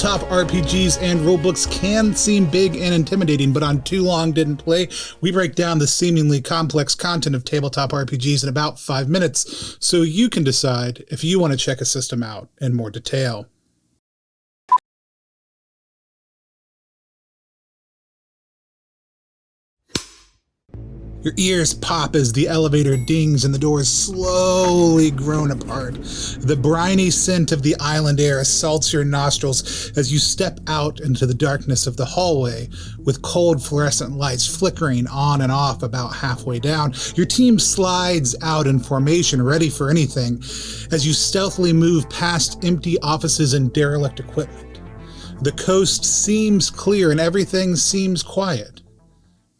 tabletop RPGs and rulebooks can seem big and intimidating, but on Too Long Didn't Play, we break down the seemingly complex content of tabletop RPGs in about 5 minutes, so you can decide if you want to check a system out in more detail. Your ears pop as the elevator dings and the doors slowly groan apart. The briny scent of the island air assaults your nostrils as you step out into the darkness of the hallway, with cold fluorescent lights flickering on and off about halfway down. Your team slides out in formation, ready for anything, as you stealthily move past empty offices and derelict equipment. The coast seems clear and everything seems quiet.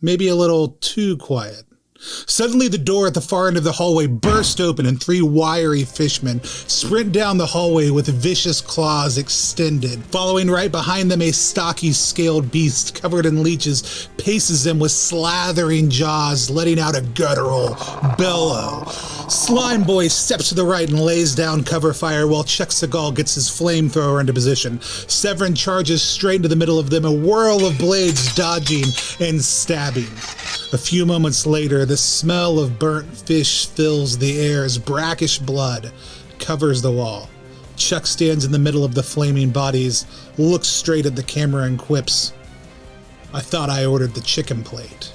Maybe a little too quiet. Suddenly, the door at the far end of the hallway burst open and 3 wiry fishmen sprint down the hallway with vicious claws extended. Following right behind them, a stocky, scaled beast covered in leeches paces them with slathering jaws, letting out a guttural bellow. Slime Boy steps to the right and lays down cover fire while Chuck Seagal gets his flamethrower into position. Severin charges straight into the middle of them, a whirl of blades dodging and stabbing. A few moments later, the smell of burnt fish fills the air as brackish blood covers the wall. Chuck stands in the middle of the flaming bodies, looks straight at the camera and quips, "I thought I ordered the chicken plate."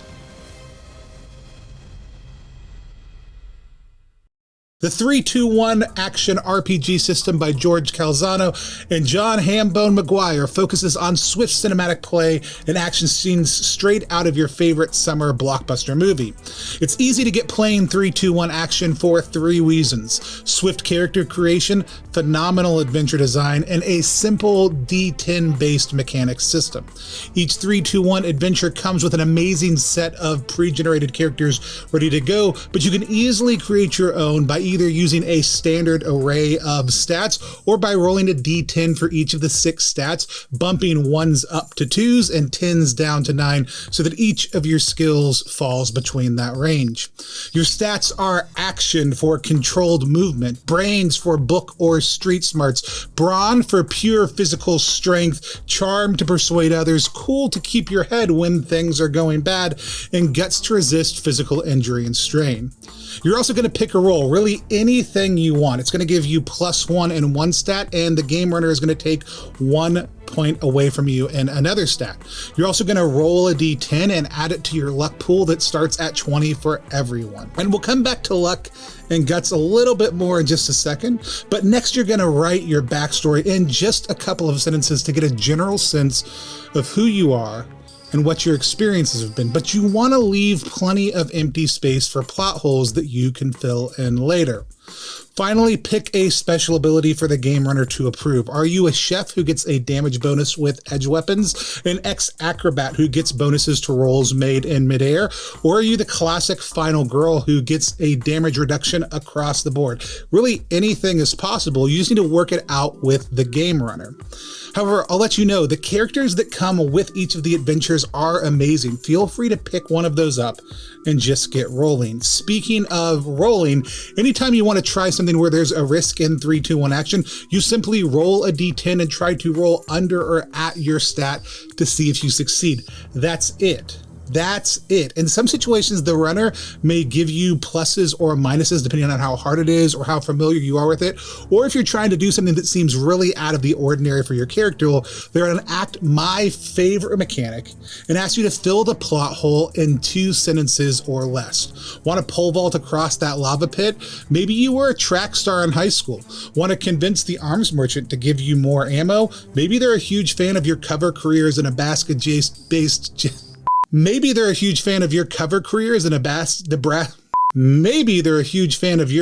The 3-2-1 action RPG system by George Calzano and John Hambone McGuire focuses on swift cinematic play and action scenes straight out of your favorite summer blockbuster movie. It's easy to get playing 3-2-1 action for 3 reasons: swift character creation, phenomenal adventure design, and a simple D10-based mechanics system. Each 3-2-1 adventure comes with an amazing set of pre-generated characters ready to go, but you can easily create your own by either using a standard array of stats or by rolling a d10 for each of the 6 stats, bumping 1s up to 2s and 10s down to 9 so that each of your skills falls between that range. Your stats are action for controlled movement, brains for book or street smarts, brawn for pure physical strength, charm to persuade others, cool to keep your head when things are going bad, and guts to resist physical injury and strain. You're also going to pick a role, really anything you want. It's going to give you +1 in one stat, and the game runner is going to take 1 point away from you in another stat. You're also going to roll a d10 and add it to your luck pool that starts at 20 for everyone. And we'll come back to luck and guts a little bit more in just a second, but next you're going to write your backstory in just a couple of sentences to get a general sense of who you are and what your experiences have been, but you want to leave plenty of empty space for plot holes that you can fill in later. Finally, pick a special ability for the game runner to approve. Are you a chef who gets a damage bonus with edge weapons, an ex-acrobat who gets bonuses to rolls made in midair, or are you the classic final girl who gets a damage reduction across the board? Really, anything is possible. You just need to work it out with the game runner. However, I'll let you know, the characters that come with each of the adventures are amazing. Feel free to pick one of those up and just get rolling. Speaking of rolling, anytime you want to try something where there's a risk in 3-2-1 action, you simply roll a d10 and try to roll under or at your stat to see if you succeed. That's it. That's it. In some situations, the runner may give you pluses or minuses depending on how hard it is or how familiar you are with it. Or if you're trying to do something that seems really out of the ordinary for your character, they're going to enact my favorite mechanic and ask you to fill the plot hole in 2 sentences or less. Want to pole vault across that lava pit? Maybe you were a track star in high school. Want to convince the arms merchant to give you more ammo? Maybe they're a huge fan of your cover careers in a basket-based... Maybe they're a huge fan of your cover career as Maybe they're a huge fan of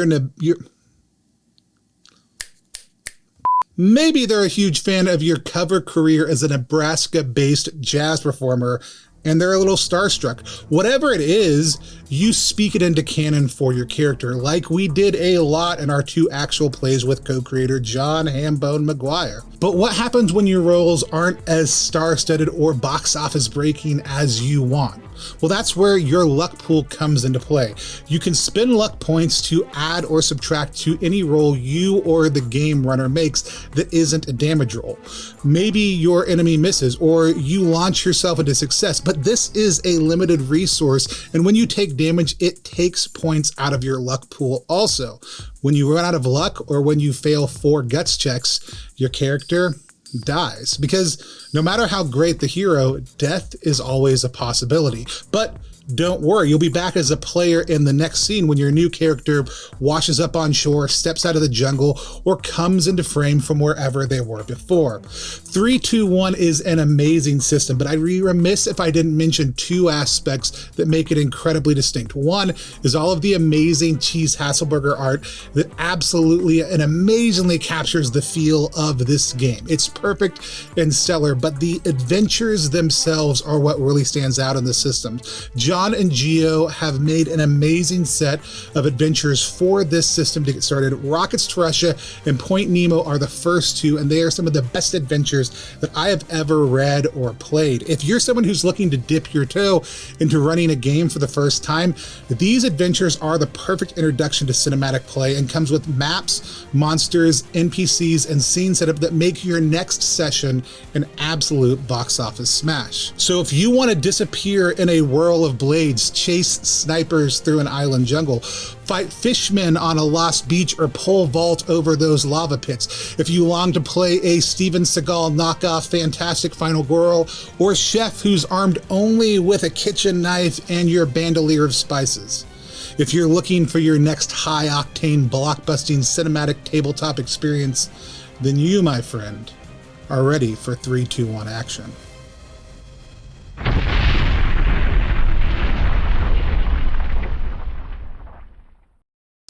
Maybe they're a huge fan of your cover career as a Nebraska-based jazz performer, and they're a little starstruck. Whatever it is, you speak it into canon for your character, like we did a lot in our 2 actual plays with co-creator John Hambone McGuire. But what happens when your roles aren't as star-studded or box office breaking as you want? Well, that's where your luck pool comes into play. You can spend luck points to add or subtract to any roll you or the game runner makes that isn't a damage roll. Maybe your enemy misses or you launch yourself into success, but this is a limited resource, and when you take damage, it takes points out of your luck pool also. When you run out of luck or when you fail 4 guts checks, your character dies, because no matter how great the hero, death is always a possibility. But don't worry, you'll be back as a player in the next scene when your new character washes up on shore, steps out of the jungle, or comes into frame from wherever they were before. 3-2-1 is an amazing system, but I'd be remiss if I didn't mention 2 aspects that make it incredibly distinct. One is all of the amazing Cheese Hasselberger art that absolutely and amazingly captures the feel of this game. It's perfect and stellar, but the adventures themselves are what really stands out in the system. John and Geo have made an amazing set of adventures for this system to get started. Rockets to Russia and Point Nemo are the first 2, and they are some of the best adventures that I have ever read or played. If you're someone who's looking to dip your toe into running a game for the first time, these adventures are the perfect introduction to cinematic play and comes with maps, monsters, NPCs, and scene setup that make your next session an absolute box office smash. So if you want to disappear in a whirl of blades, chase snipers through an island jungle, fight fishmen on a lost beach, or pole vault over those lava pits, if you long to play a Steven Seagal knockoff Fantastic Final Girl, or chef who's armed only with a kitchen knife and your bandolier of spices, if you're looking for your next high-octane, blockbusting cinematic tabletop experience, then you, my friend, are ready for 3-2-1 action.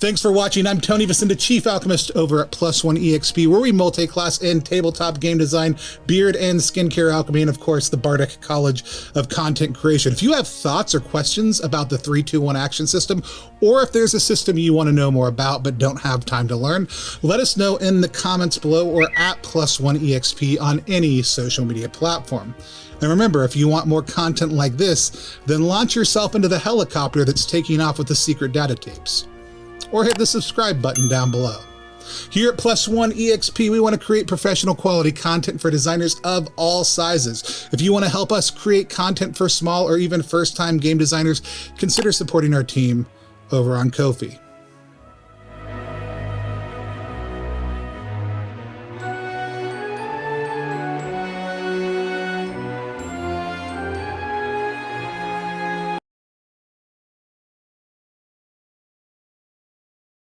Thanks for watching. I'm Tony Vasinda, Chief Alchemist over at Plus One Exp, where we multi-class in tabletop game design, beard and skincare alchemy, and of course, the Bardic College of Content Creation. If you have thoughts or questions about the 3-2-1 action system, or if there's a system you want to know more about but don't have time to learn, let us know in the comments below or at Plus One Exp on any social media platform. And remember, if you want more content like this, then launch yourself into the helicopter that's taking off with the secret data tapes. Or hit the subscribe button down below. Here at Plus One Exp, we want to create professional quality content for designers of all sizes. If you want to help us create content for small or even first-time game designers, consider supporting our team over on Ko-fi.